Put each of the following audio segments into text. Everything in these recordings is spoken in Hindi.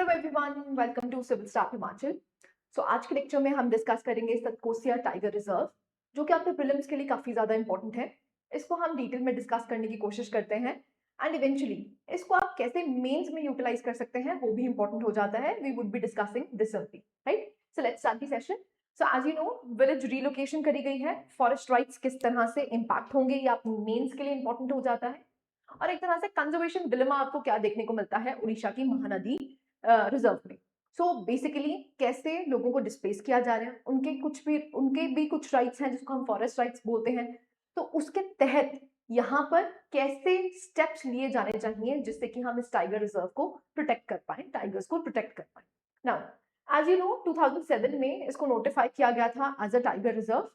Hello everyone, welcome to civil staff Himachal. आज के लेक्चर में हम डिस्कस करेंगे सतकोसिया टाइगर रिजर्व, जो कि आपके प्रीलिम्स के लिए काफी ज्यादा इंपॉर्टेंट है। इसको हम डिटेल में डिस्कस करने की कोशिश करते हैं एंड इवेंचुअली इसको आप कैसे मेंस में यूटिलाइज कर सकते हैं वो भी इंपॉर्टेंट हो जाता है। We would be discussing this only, right? So let's start the session. As you know, village relocation करी गई है, फॉरेस्ट राइट्स किस तरह से इंपैक्ट होंगे ये आप मेंस के लिए इंपॉर्टेंट हो जाता है। और एक तरह से कंजर्वेशन डिलेमा आपको क्या देखने को मिलता है उड़ीसा की महानदी रिजर्व में। बेसिकली कैसे लोगों को डिस्प्लेस किया जा रहा है, उनके भी कुछ राइट्स हैं जिसको हम फॉरेस्ट राइट्स बोलते हैं। तो उसके तहत यहाँ पर कैसे स्टेप्स लिए जाने चाहिए जिससे कि हम इस टाइगर रिजर्व को प्रोटेक्ट कर पाए, टाइगर्स को प्रोटेक्ट कर पाए। नाउ एज यू नो 2007 में इसको नोटिफाई किया गया था एज अ टाइगर रिजर्व।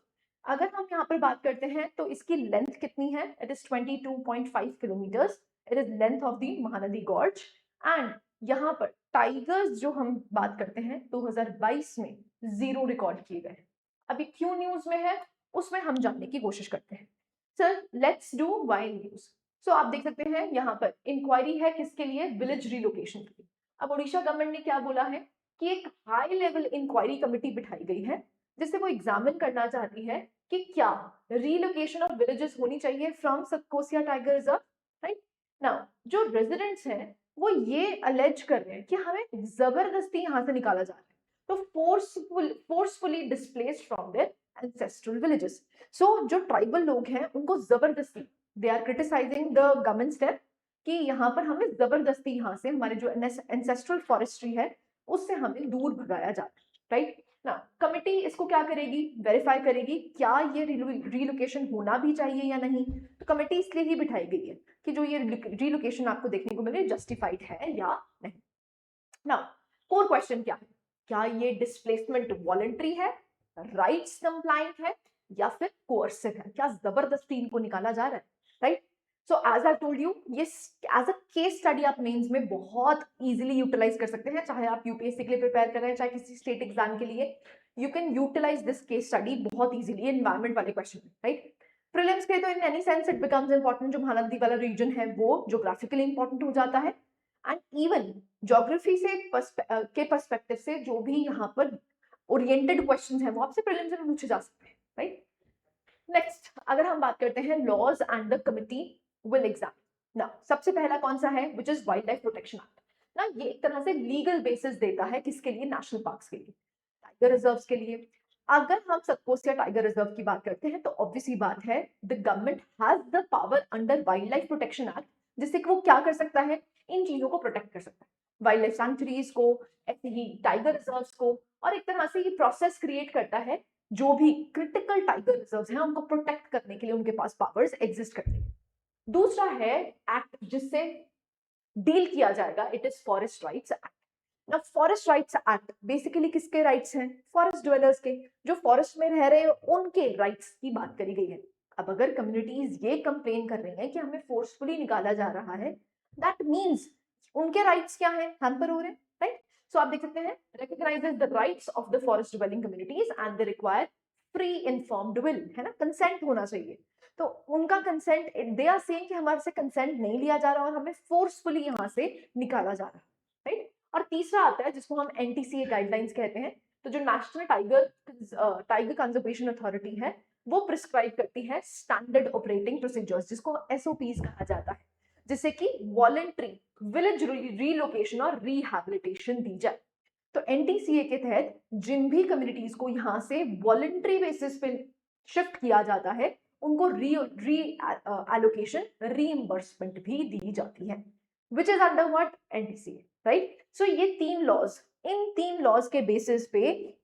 अगर हम यहाँ पर बात करते हैं तो इसकी लेंथ कितनी है? It is 22.5 kilometres. It is length of the Mahanadi gorge. And यहाँ पर टाइगर्स जो हम बात करते हैं 2022 में 0 रिकॉर्ड किए गए। अभी क्यों न्यूज में है उसमें हम जानने की कोशिश करते हैं। Sir let's do wild news. आप देख सकते हैं यहाँ पर इंक्वायरी है किसके लिए? विलेज रिलोकेशन के लिए। अब उड़ीसा गवर्नमेंट ने क्या बोला है कि एक हाई लेवल इंक्वायरी कमेटी बिठाई गई है जिससे वो एग्जामिन करना चाहती है कि क्या रीलोकेशन ऑफ विलेजेस होनी चाहिए from Satkosia tiger reserve, right? Now जो रेजिडेंट्स हैं वो ये अलेज कर रहे हैं कि हमें जबरदस्ती यहाँ से निकाला जा रहा है, तो forcefully displaced from their ancestral villages. जो ट्राइबल लोग हैं उनको जबरदस्ती, they are criticising the government step कि यहाँ पर हमें जबरदस्ती यहाँ से हमारे जो एंसेस्ट्रल फॉरेस्ट्री है उससे हमें दूर भगाया जा रहा है, राइट ना? कमिटी इसको क्या करेगी? वेरीफाई करेगी क्या ये रीलोकेशन होना भी चाहिए या नहीं। तो कमिटी इसलिए ही बिठाई गई है कि जो ये रीलोकेशन आपको देखने को मिले जस्टिफाइड है या नहीं। नाउ कोर क्वेश्चन क्या है? क्या ये डिस्प्लेसमेंट वॉलंटरी है, राइट्स कंप्लाइंट है या फिर कोर्सिव है? क्या जबरदस्ती इनको निकाला जा रहा है, right? As I told you, ये एज अ केस स्टडी आप मेंस में बहुत इजीली यूटिलाइज कर सकते हैं, चाहे आप यूपीएससी के लिए प्रिपेयर कर रहे हैं चाहे किसी स्टेट एग्जाम के लिए। You can utilise this case study बहुत इजीली एनवायरमेंट वाले क्वेश्चन में, राइट? प्रीलिम्स के तो in any sense it becomes important. जो महानदी वाला रीजन है वो ज्योग्राफिकली इंपॉर्टेंट हो जाता है एंड इवन ज्योग्राफी से के पर्सपेक्टिव से जो भी यहाँ पर ओरिएंटेड क्वेश्चंस हैं वो आपसे प्रीलिम्स में पूछे जा सकते हैं, राइट? नेक्स्ट अगर हम बात करते हैं laws and the committee will exam. ना सबसे पहला कौन सा है? Which is wildlife protection act. ना ये एक तरह से लीगल बेसिस देता है किसके लिए? नेशनल पार्क्स के लिए, टाइगर रिजर्व्स के लिए। अगर हम सतकोसिया टाइगर रिजर्व की बात करते हैं तो ऑब्वियसली बात है the government has the power under wild life protection act, जिससे कि वो क्या कर सकता है? इन चीजों को प्रोटेक्ट कर सकता है, वाइल्ड लाइफ सैंक्चुरीज को, ऐसे ही टाइगर रिजर्व्स को, और एक तरह से ये प्रोसेस क्रिएट करता है जो भी क्रिटिकल टाइगर रिजर्व्स हैं उनको प्रोटेक्ट करने के लिए उनके पास पावर्स एग्जिस्ट करती है। दूसरा है एक्ट जिससे डील किया जाएगा, it is forest rights act. ना फॉरेस्ट राइट्स एक्ट बेसिकली किसके राइट्स हैं? फॉरेस्ट ड्वेलर्स के, जो फॉरेस्ट में रह रहे हैं उनके राइट्स की बात करी गई है। अब अगर कम्युनिटीज ये कंप्लेन कर रही हैं कि हमें फोर्सफुली निकाला जा रहा है, दैट मीन्स उनके राइट्स क्या है? हैम्पर हो रहे हैं, राइट? आप देख सकते हैं recognises the rights of the forest dwelling communities and they require free informed will, है ना? कंसेंट होना चाहिए। तो उनका कंसेंट, दे आर सेइंग कि हमारे से कंसेंट नहीं लिया जा रहा और हमें फोर्सफुली यहाँ से निकाला जा रहा है, राइट? और तीसरा आता है जिसको हम एनटीसीए गाइडलाइंस कहते हैं। तो जो नेशनल टाइगर कंजर्वेशन अथॉरिटी है वो प्रिस्क्राइब करती है स्टैंडर्ड ऑपरेटिंग प्रोसीजर्स, जिसको एसओपीज कहा जाता है, जिससे कि वॉलंटरी विलेज रीलोकेशन और रिहैबिलिटेशन दी जाए। तो एनटीसीए के तहत जिन भी कम्युनिटीज को यहाँ से वॉलंटरी बेसिस पे शिफ्ट किया जाता है उनको री एलोकेशन रीइंबर्समेंट भी दी जाती है, which is under what? NTCA, right? ये तीन लॉज, इन तीन लॉज के बेसिस पे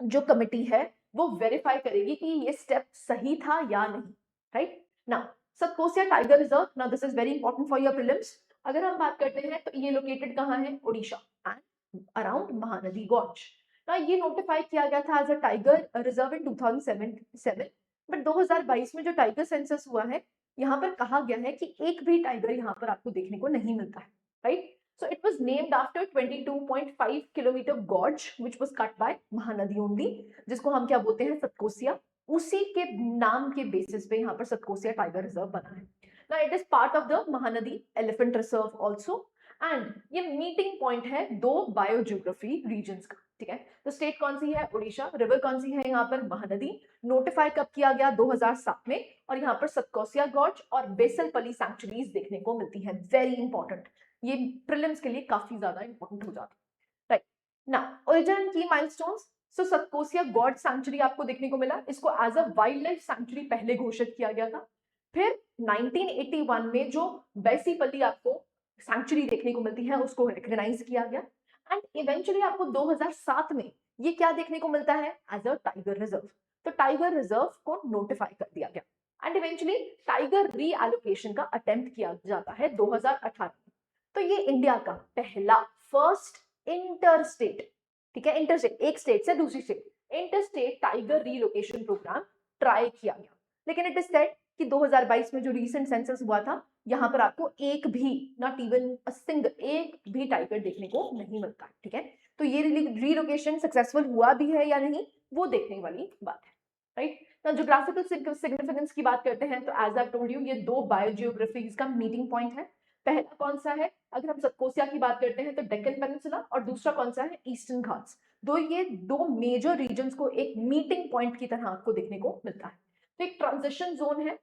जो कमिटी है वो वेरीफाई करेगी कि ये स्टेप सही था या नहीं, right? Now Satkosia tiger reserve, now this is very important for your prelims. अगर हम बात करते हैं तो ये लोकेटेड कहाँ है? Odisha and around Mahanadi gorge. ना ये नोटिफाई किया गया था as a tiger reserve in 2007, but 2022 में जो टाइगर सेंसस हुआ है यहाँ पर कहा गया है कि एक भी टाइगर यहाँ पर आपको देखने को नहीं मिलता है, right? It was named after 22.5 kilometer gorge which was cut by Mahanadi only, जिसको हम क्या बोलते हैं? सतकोसिया। उसी के नाम के बेसिस पे यहाँ पर सतकोसिया टाइगर रिजर्व बना है। Now it is part of the Mahanadi Elephant Reserve also, and ये मीटिंग पॉइंट है दो बायोजियोग्राफी रीजन्स का, ठीक है। तो स्टेट कौन सी है? उड़ीसा। रिवर कौन सी है यहाँ पर? महानदी। नोटिफाई कब किया गया? 2007 में। और यहाँ पर सतकोसिया गॉर्ज और बेसलपल्ली सैंक्चुरीज देखने को मिलती है। वेरी इंपॉर्टेंट, ये प्रीलिम्स के लिए काफी ज्यादा इंपॉर्टेंट हो जाता है, राइट ना। ओरिजिन की milestones, so Satkosia gorge sanctuary आपको देखने को मिला, इसको as a wildlife sanctuary पहले घोषित किया गया था। फिर 1981 में जो बैसीपल्ली आपको सैंक्चुरी देखने को मिलती है उसको रिकग्नाइज किया गया। एंड इवेंचुअली आपको 2007 में ये क्या देखने को मिलता है? As a tiger reserve. तो टाइगर रिजर्व को नोटिफाई कर दिया गया एंड इवेंचुअली टाइगर रीएलोकेशन का अटेम्प्ट किया जाता है 2018 में। तो ये इंडिया का पहला फर्स्ट इंटरस्टेट, ठीक है, इंटरस्टेट, एक स्टेट से दूसरी state, interstate tiger relocation programme try किया गया। लेकिन इट इज सेड कि 2022 में जो रीसेंट सेंसस हुआ था, यहाँ पर आपको एक भी, नॉट इवन अ सिंगल, एक भी टाइगर देखने को नहीं मिलता है, ठीक है। तो ये रीलोकेशन सक्सेसफुल हुआ भी है या नहीं, वो देखने वाली बात है, राइट। तो ज्योग्राफिकल सिग्निफिकेंस की बात करते हैं तो एज आई टोल्ड यू, ये दो बायोजियोग्राफीज का मीटिंग पॉइंट है। पहला कौन सा है? अगर हम सतकोसिया की बात करते हैं तो डेक्कन पेनिनसुला, और दूसरा कौन सा है? ईस्टर्न घाट्स। ये दो मेजर रीजन्स को एक मीटिंग पॉइंट की तरह आपको देखने को मिलता है। तो एक ट्रांजिशन जोन है,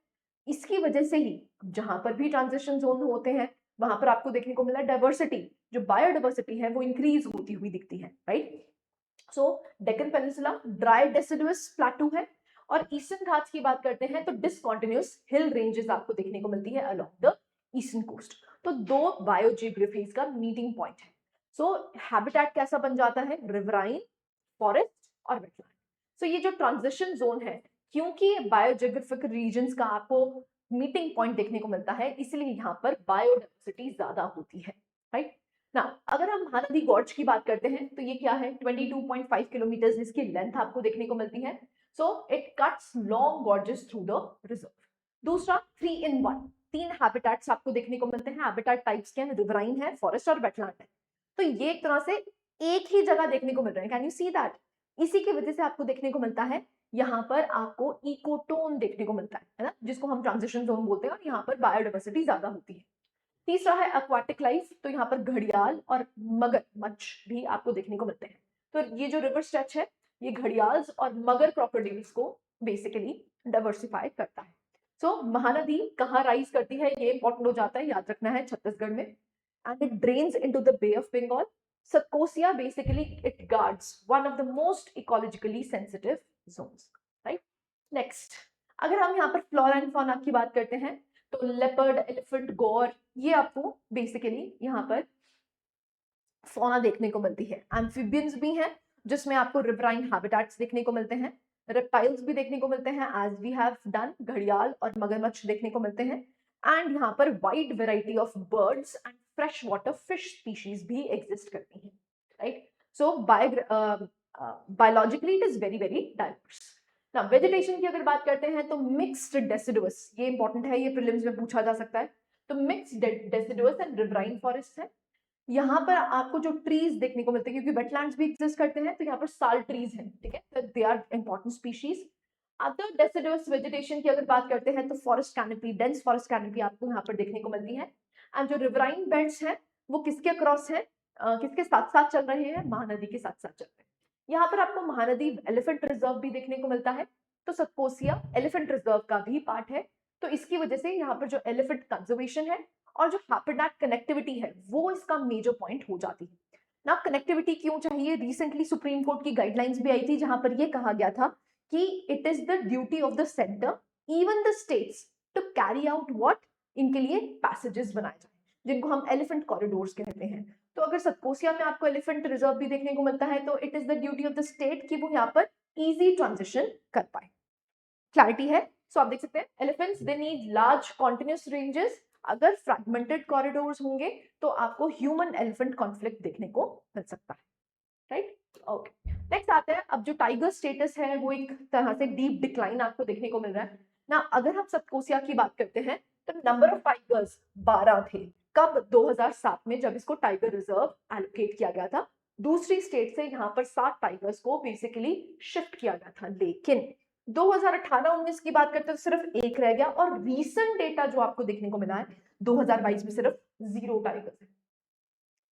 इसकी वजह से ही जहां पर भी ट्रांजिशन जोन होते हैं वहां पर आपको देखने को मिला डाइवर्सिटी, जो बायोडाइवर्सिटी है वो इंक्रीज होती हुई दिखती है, right. So Deccan peninsula dry deciduous plateau है, और ईस्टर्न घाट्स की बात करते हैं तो डिसकंटिन्यूअस हिल रेंजेस आपको देखने को मिलती है अलोंग द ईस्टर्न कोस्ट। तो दो बायोजियोग्राफीज का मीटिंग पॉइंट है। सो हैबिटेट कैसा बन जाता है? रिवराइन, फॉरेस्ट और वेटलैंड। सो ये जो ट्रांजिशन जोन है, क्योंकि बायोजियोग्राफिक रीजन्स का आपको मीटिंग पॉइंट देखने को मिलता है, इसलिए यहाँ पर बायोडाइवर्सिटी ज्यादा होती है, राइट ना। अगर हम महानदी गॉर्ज की बात करते हैं तो ये क्या है? 22.5 किलोमीटर इसकी लेंथ आपको देखने को मिलती है। So it cuts long gorges through the reserve. दूसरा 3 in 1, तीन हैबिटेट्स आपको देखने को मिलते हैं। हैबिटेट टाइप्स क्या है? रिवराइन है, फॉरेस्ट और वेटलैंड है। तो ये एक तरह से एक ही जगह देखने को मिल रहे हैं। Can you see that? इसी की वजह से आपको देखने को मिलता है यहाँ पर आपको इकोटोन देखने को मिलता है ना, जिसको हम ट्रांजिशन जोन बोलते हैं, और यहाँ पर बायोडाइवर्सिटी ज्यादा होती है। तीसरा है एक्वाटिक लाइफ, तो यहाँ पर घड़ियाल और मगरमच्छ भी आपको देखने को मिलते हैं। तो ये जो रिवर स्ट्रेच है, ये घड़ियाल और मगर क्रोकोडाइल्स को बेसिकली डाइवर्सिफाई करता है। महानदी कहाँ राइज करती है ये इंपॉर्टेंट हो जाता है, याद रखना है, छत्तीसगढ़ में। And it drains into the Bay of Bengal. Satkosia basically it guards one of the most ecologically sensitive zones, right? Next, अगर हम यहाँ पर फ्लोरा एंड फौना की बात करते हैं तो लेपर्ड, एलिफेंट, गौर, ये आपको बेसिकली यहाँ पर फौना देखने को मिलती है। एम्फिबियंस भी हैं जिसमें आपको रिवराइन हैबिटेट्स देखने को मिलते हैं। रेप्टाइल्स भी देखने को मिलते हैं, एज वी हैव डन, घड़ियाल और मगरमच्छ देखने को मिलते हैं। एंड यहाँ पर wide variety of birds and fresh water fish species भी एग्जिस्ट करती हैं, right. So biologically it is very very diverse. ना वेजिटेशन की अगर बात करते हैं तो मिक्स्ड डेसिडुअस, ये इंपॉर्टेंट है, ये प्रीलिम्स में पूछा जा सकता है। तो mixed deciduous and riverine forest है। यहाँ पर आपको जो ट्रीज देखने को मिलते हैं, क्योंकि वेटलैंड्स भी एग्जिस्ट करते हैं, तो यहाँ पर साल ट्रीज हैं, ठीक है, they are important species. Other deciduous vegetation की अगर बात करते हैं तो forest canopy, dense forest canopy आपको यहाँ पर देखने को मिलती है। एंड जो रिवराइन बेल्ट्स हैं वो किसके अक्रॉस है, किसके साथ साथ चल रहे हैं? महानदी के साथ साथ चल रहे हैं। यहाँ पर आपको महानदी एलिफेंट रिजर्व भी देखने को मिलता है, तो सतकोसिया एलिफेंट रिजर्व का भी पार्ट है। तो इसकी वजह से यहाँ पर जो एलिफेंट कंजर्वेशन है और जो हैबिटेट कनेक्टिविटी है वो इसका मेजर पॉइंट हो जाती है ना। कनेक्टिविटी क्यों चाहिए? रिसेंटली सुप्रीम कोर्ट की गाइडलाइंस भी आई थी जहां पर यह कहा गया था कि it is the duty of the centre, even the states, to carry out what, इनके लिए पैसेजेस बनाए जाए जिनको हम एलिफेंट कॉरिडोर्स कहते हैं। तो अगर सतकोसिया में आपको एलिफेंट रिजर्व भी देखने को मिलता है तो it is the duty of the state कि वो यहाँ पर इजी ट्रांजिशन कर पाए। क्लैरिटी है? सो आप देख सकते हैं elephants they need large continuous ranges. अगर फ्रैगमेंटेड कॉरिडोर्स होंगे तो आपको ह्यूमन एलिफेंट कॉन्फ्लिक्ट देखने को मिल सकता है, राइट। ओके, नेक्स्ट आते हैं, अब जो टाइगर स्टेटस है वो एक तरह से डीप डिक्लाइन आपको देखने को मिल रहा है ना। अगर हम सतकोसिया की बात करते हैं तो नंबर ऑफ टाइगर्स 12 थे। कब? 2007 में, जब इसको टाइगर रिजर्व एलोकेट किया गया था। दूसरी स्टेट से यहाँ पर 7 टाइगर्स को बेसिकली शिफ्ट किया गया था, लेकिन 2018-19 की बात करते हैं तो सिर्फ एक रह गया, और रीसेंट डेटा जो आपको देखने को मिला है 2022 में सिर्फ 0 टाइगर्स है।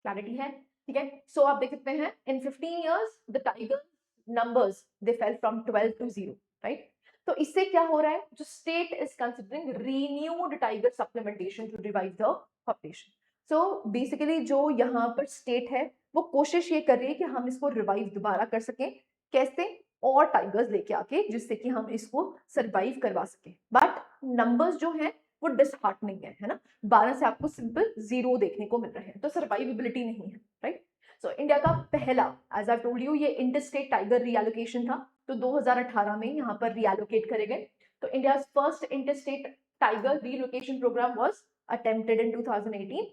क्लैरिटी है, ठीक है। सो आप देख सकते हैं in 15 years the tiger numbers they fell from 12 to 0, right. तो इससे क्या हो रहा है, जो state is considering renewed tiger supplementation to revive the population. So basically जो यहाँ पर स्टेट है वो कोशिश ये कर रही है कि हम इसको रिवाइव दोबारा कर सकें। कैसे? और टाइगर्स लेके आके, जिससे कि हम इसको सरवाइव करवा सकें। बट नंबर्स जो हैं वो डिसहार्टनिंग है ना। 12 से आपको सिंपल 0 देखने को मिल रहे हैं, तो सर्वाइवेबिलिटी नहीं है, राइट। सो इंडिया का पहला, एज आई टोल्ड यू, ये इंटरस्टेट टाइगर रीएलोकेशन था, तो 2018 में यहाँ पर रीएलोकेट करे गए। तो India first interstate tiger relocation programme was attempted in 2018।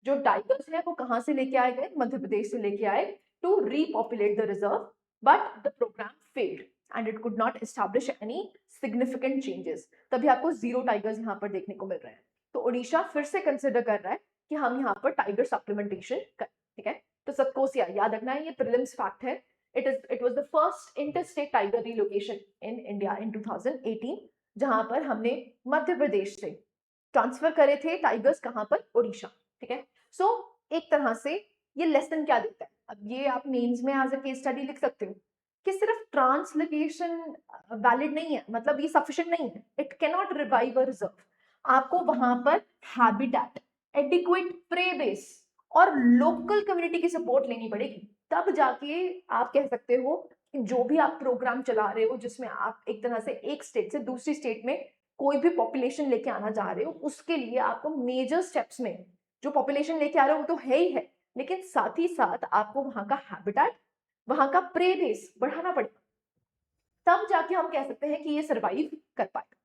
जो टाइगर्स है वो कहाँ से लेके आए गए? मध्य प्रदेश से लेके आए to repopulate the reserve, but the programme failed and it could not establish any significant changes. तभी आपको 0 टाइगर्स यहाँ पर देखने को मिल रहे हैं। तो ओडिशा फिर से कंसिडर कर रहा है कि हम यहाँ पर टाइगर सप्लीमेंटेशन करें, ठीक है। तो सतकोसिया याद रखना है, ये प्रीलिम्स फैक्ट है। It was the first interstate tiger relocation in India in 2018, जहां पर हमने मध्य प्रदेश से ट्रांसफर करे थे टाइगर्स, कहां पर? ओडिशा, ठीक है। सो एक तरह से ये लेसन क्या देता है, अब ये आप मेंस में एज अ केस स्टडी लिख सकते हो कि सिर्फ ट्रांसलोकेशन वैलिड नहीं है, मतलब ये सफिशिएंट नहीं है, it can not revive a reserve. आपको वहां पर हैबिटेट, एडिक्वेट प्रे बेस और लोकल कम्युनिटी की सपोर्ट लेनी पड़ेगी, तब जाके आप कह सकते हो कि जो भी आप प्रोग्राम चला रहे हो, जिसमें आप एक तरह से एक स्टेट से दूसरी स्टेट में कोई भी पॉपुलेशन लेके आना चाह रहे हो, उसके लिए आपको मेजर स्टेप्स में जो पॉपुलेशन लेके आ रहे हो वो तो है ही है, लेकिन साथ ही साथ आपको वहां का हैबिटेट, वहां का प्रे बेस बढ़ाना पड़ेगा, तब जाके हम कह सकते हैं कि ये सरवाइव कर पाएगा।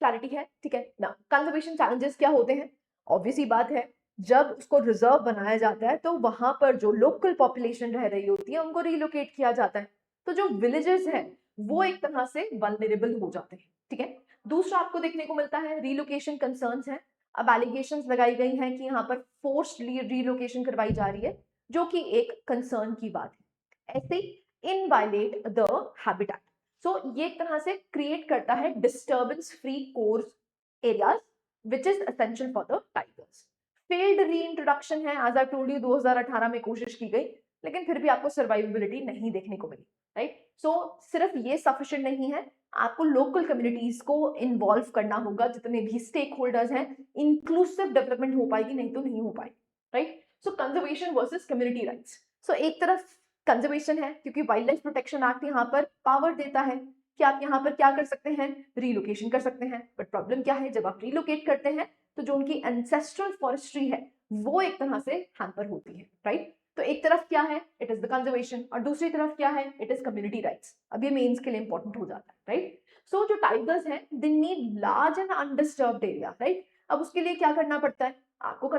क्लैरिटी है, ठीक है ना। कंजर्वेशन चैलेंजेस क्या होते हैं? ऑब्वियसली बात है, जब उसको रिजर्व बनाया जाता है तो वहां पर जो लोकल पॉपुलेशन रह रही होती है उनको रिलोकेट किया जाता है, तो जो विलेजेस हैं वो एक तरह से वल्नरेबल हो जाते हैं, ठीक है। दूसरा आपको देखने को मिलता है रिलोकेशन कंसर्न्स हैं। अब एलिगेशंस लगाई गई हैं कि यहाँ पर फोर्स्ड रिलोकेशन करवाई जा रही है, जो कि एक कंसर्न की बात है। ऐसे इन वायलेट द हैबिटेट। सो ये एक तरह से क्रिएट करता है disturbance free course areas which is essential for the tigers. Failed reintroduction है, एज आई टोल्ड यू 2018 में कोशिश की गई, लेकिन फिर भी आपको सर्वाइवेबिलिटी नहीं देखने को मिली, राइट। सो सिर्फ ये सफिशिएंट नहीं है, आपको लोकल कम्युनिटीज को इन्वॉल्व करना होगा, जितने भी स्टेक होल्डर्स हैं, इंक्लूसिव डेवलपमेंट हो पाएगी, नहीं तो नहीं हो पाएगी, राइट। सो कंजर्वेशन वर्सेस कम्युनिटी राइट्स। सो एक तरफ कंजर्वेशन है, क्योंकि वाइल्ड लाइफ प्रोटेक्शन एक्ट यहाँ पर पावर देता है कि आप यहाँ पर क्या कर सकते हैं, रीलोकेशन कर सकते हैं। बट प्रॉब्लम क्या है, जब आप रीलोकेट करते हैं तो जो उनकी एंसेस्ट्रल फॉरेस्ट्री है वो एक तरह से हैम्पर होती है, राइट। तो एक तरफ क्या है, इट इज द कंजर्वेशन, और दूसरी तरफ क्या है, इट इज कम्युनिटी राइट्स। अब ये मेंस के लिए इंपॉर्टेंट हो जाता है, राइट। सो जो टाइगर्स हैं they need large and undisturbed area, right. अब उसके लिए क्या करना पड़ता है, आपको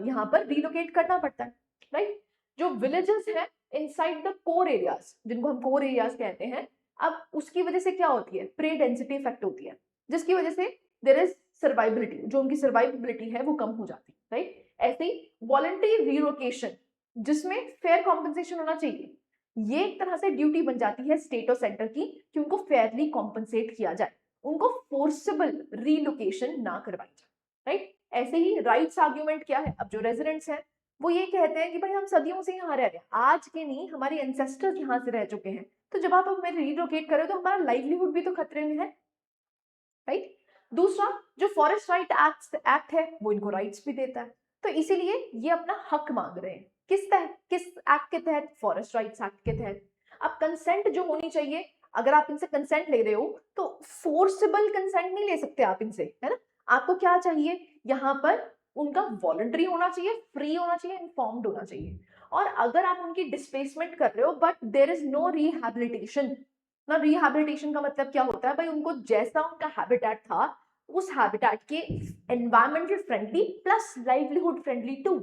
यहाँ पर रीलोकेट करना पड़ता है, राइट। जो विलेजेस हैं इनसाइड द कोर एरियाज, जिनको हम कोर एरियाज कहते हैं, अब उसकी वजह से क्या होती है, प्रे डेंसिटी इफेक्ट होती है, जिसकी वजह से देयर इज सर्वाइबिलिटी, जो उनकी सर्वाइबिलिटी है वो कम हो जाती है, राइट। ऐसे ही वॉलंटरी रीलोकेशन, जिसमें फेयर कॉम्पनसेशन होना चाहिए, ये एक तरह से ड्यूटी बन जाती है स्टेट और सेंटर की कि उनको फेयरली कॉम्पनसेट किया जाए, उनको फोर्सेबल रीलोकेशन ना करवाई जाए, राइट। ऐसे ही राइट्स आर्ग्यूमेंट क्या है, अब जो रेजिडेंट्स हैं वो ये कहते हैं कि भाई हम सदियों से यहाँ रह रहे हैं, आज के नहीं, हमारे एंसेस्टर्स यहाँ से रह चुके हैं, तो जब आप हमें रीलोकेट करें तो हमारा लाइवलीहुड भी तो खतरे में है, राइट। दूसरा जो फॉरेस्ट राइट एक्ट है वो इनको राइट्स भी देता है, तो इसीलिए ये अपना हक मांग रहे हैं। किस एक्ट के तहत? फॉरेस्ट राइट्स एक्ट के तहत। अब कंसेंट जो होनी चाहिए, अगर आप इनसे कंसेंट ले रहे हो तो फोर्सेबल कंसेंट नहीं ले सकते आप इनसे, है ना। आपको क्या चाहिए, यहाँ पर उनका वॉलंटरी होना चाहिए, फ्री होना चाहिए, इन्फॉर्म्ड होना चाहिए। और अगर आप उनकी डिस्प्लेसमेंट कर रहे हो but there is no rehabilitation, ना रिहैबिलिटेशन का मतलब क्या होता है भाई, उनको जैसा उनका हैबिटेट था उस हैबिटेट के environmental friendly plus livelihood friendly too,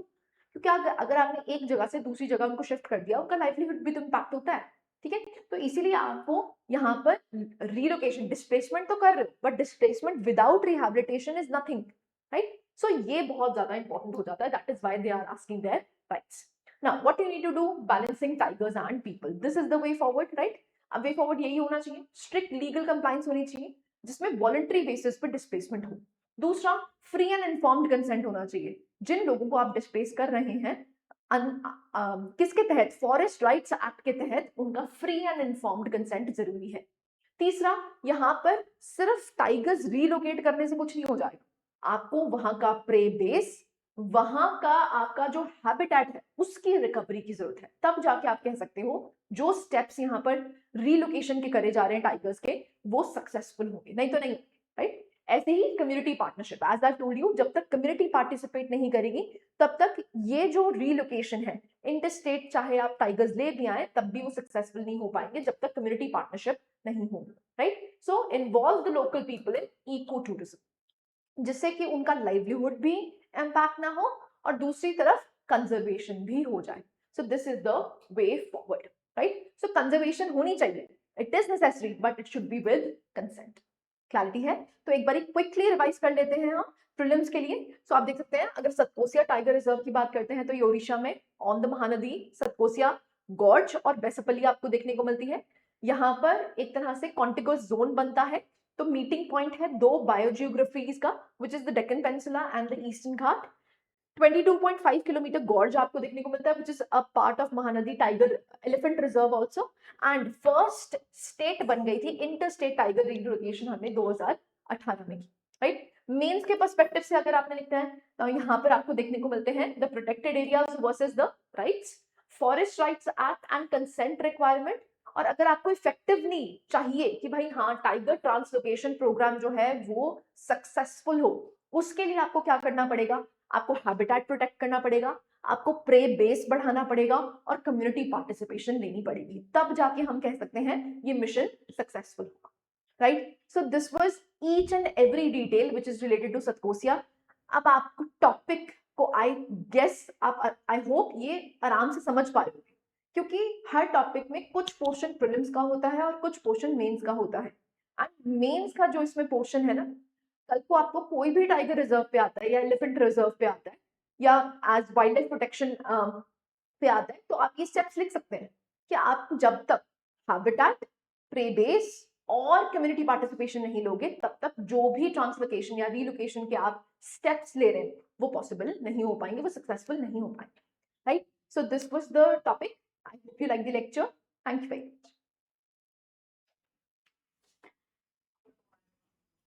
क्योंकि अगर आपने एक जगह से दूसरी जगह उनको शिफ्ट कर दिया, उनका लाइवलीहुड भी तो इम्पैक्ट होता है, ठीक है। तो इसीलिए आपको यहाँ पर रीलोकेशन, डिस्प्लेसमेंट तो कर रहे हो but displacement without rehabilitation is nothing, right. So ये बहुत ज्यादा इंपॉर्टेंट हो जाता है, that is why they are asking their rights. Now what you need to do, balancing tigers and people, this is the way forward, right. अब वे फॉरवर्ड यही होना चाहिए, स्ट्रिक्ट लीगल कंप्लायंस होनी चाहिए, जिसमें वॉलंटरी बेसिस पर डिस्प्लेसमेंट हो। दूसरा, फ्री एंड इन्फॉर्म्ड कंसेंट होना चाहिए, जिन लोगों को आप डिस्प्लेस कर रहे हैं किसके तहत, फॉरेस्ट राइट्स एक्ट के तहत उनका फ्री एंड इन्फॉर्म्ड कंसेंट जरूरी है। तीसरा, यहाँ पर सिर्फ टाइगर्स रीलोकेट करने से कुछ नहीं हो जाएगा, आपको वहां का प्रे बेस, वहां का आपका जो हैबिटेट है उसकी रिकवरी की जरूरत है, तब जाके आप कह सकते हो जो स्टेप्स यहाँ पर रीलोकेशन के करे जा रहे हैं टाइगर्स के वो सक्सेसफुल होंगे, नहीं तो नहीं, राइट। ऐसे ही community partnership, as I told you, जब तक कम्युनिटी पार्टिसिपेट नहीं करेगी तब तक ये जो रीलोकेशन है इंटरस्टेट, चाहे आप टाइगर्स ले भी आए तब भी वो सक्सेसफुल नहीं हो पाएंगे जब तक कम्युनिटी पार्टनरशिप नहीं होगी, right. So involve the local people in eco tourism, जिससे कि उनका लाइवलीहुड भी इम्पैक्ट ना हो और दूसरी तरफ कंजर्वेशन भी हो जाए। So this is the way forward, right. So conservation होनी चाहिए, it is necessary but it should be with consent. Clarity है? तो एक बार क्विकली रिवाइज कर लेते हैं हम प्रीलिम्स के लिए। सो आप देख सकते हैं, अगर सतकोसिया टाइगर रिजर्व की बात करते हैं तो ये ओडिशा में on the Mahanadi Satkosia gorge और बेसपल्ली आपको देखने को मिलती है। यहाँ पर एक तरह से कॉन्टिगस जोन बनता है, तो मीटिंग पॉइंट है दो बायोजियोग्राफीज का, which is the Deccan peninsula and the eastern Ghat. 22.5 kilometre gorge आपको देखने को मिलता है, which is a part of Mahanadi tiger elephant reserve also. And first state बन गई थी इंटर स्टेट टाइगर रीलोकेशन हमने 2018 में की, राइट। मेंस के पर्सपेक्टिव से अगर आपने लिखना है तो यहाँ पर आपको देखने को मिलते हैं the protected areas versus the rights, forest rights act and consent requirement. और अगर आपको इफेक्टिवली चाहिए कि भाई हाँ टाइगर ट्रांसलोकेशन प्रोग्राम जो है वो सक्सेसफुल हो, उसके लिए आपको क्या करना पड़ेगा, आपको हैबिटेट प्रोटेक्ट करना पड़ेगा, आपको प्रे बेस बढ़ाना पड़ेगा और कम्युनिटी पार्टिसिपेशन लेनी पड़ेगी, तब जाके हम कह सकते हैं ये मिशन सक्सेसफुल होगा, right. So this was each and every detail which is related to Satkosia. अब आपको टॉपिक को आई गेस आप, आई होप ये आराम से समझ पा रहे होंगे, क्योंकि हर टॉपिक में कुछ पोर्शन प्रीलिम्स का होता है और कुछ पोर्शन मेंस का होता है। एंड मेंस का जो इसमें पोर्शन है ना, कल को आपको कोई भी टाइगर रिजर्व पे आता है या एलिफेंट रिजर्व पे आता है या एज वाइल्ड लाइफ प्रोटेक्शन पे आता है, तो आप ये स्टेप्स लिख सकते हैं कि आप जब तक हैबिटेट, प्रे बेस और कम्युनिटी पार्टिसिपेशन नहीं लोगे तब तक जो भी ट्रांसलोकेशन या रीलोकेशन के आप स्टेप्स ले रहे हैं वो पॉसिबल नहीं हो पाएंगे, वो सक्सेसफुल नहीं हो पाएंगे, right. So this was the topic. I hope you like the lecture. Thank you very much.